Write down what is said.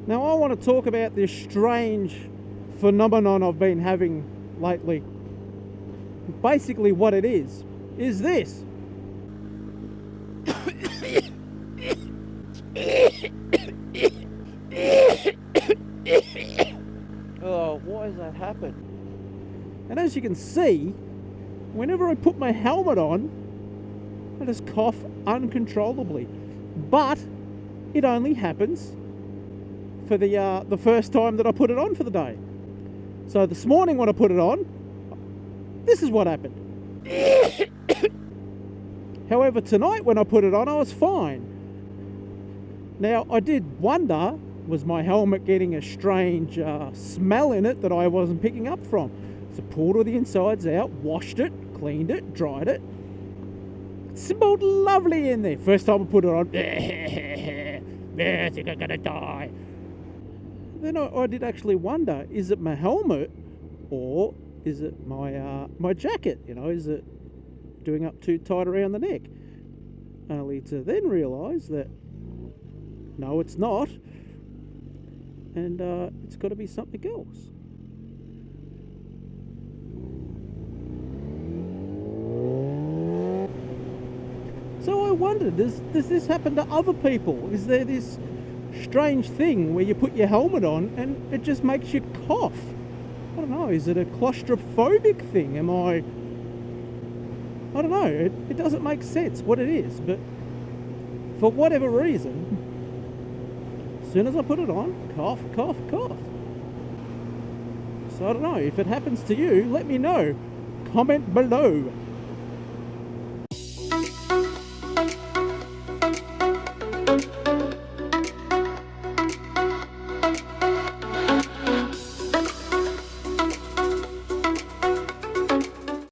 Now I want to talk about this strange phenomenon I've been having lately. Basically what it is this. Oh, why has that happened? And as you can see, whenever I put my helmet on, I just cough uncontrollably. But it only happens for the first time that I put it on for the day. So this morning when I put it on, this is what happened. However, tonight when I put it on, I was fine. Now, I did wonder, was my helmet getting a strange smell in it that I wasn't picking up from? So pulled all the insides out, washed it, cleaned it, dried it. It smelled lovely in there. First time I put it on, I think I'm gonna die. Then I did actually wonder, is it my helmet or is it my jacket? You know, is it doing up too tight around the neck? Only to then realise that no, it's not, and it's got to be something else. So I wondered, does this happen to other people? Is there this strange thing where you put your helmet on and it just makes you cough? I don't know, is it a claustrophobic thing? I don't know, it doesn't make sense what it is, but for whatever reason, as soon as I put it on, cough, cough, cough. So I don't know, if it happens to you, let me know. Comment below.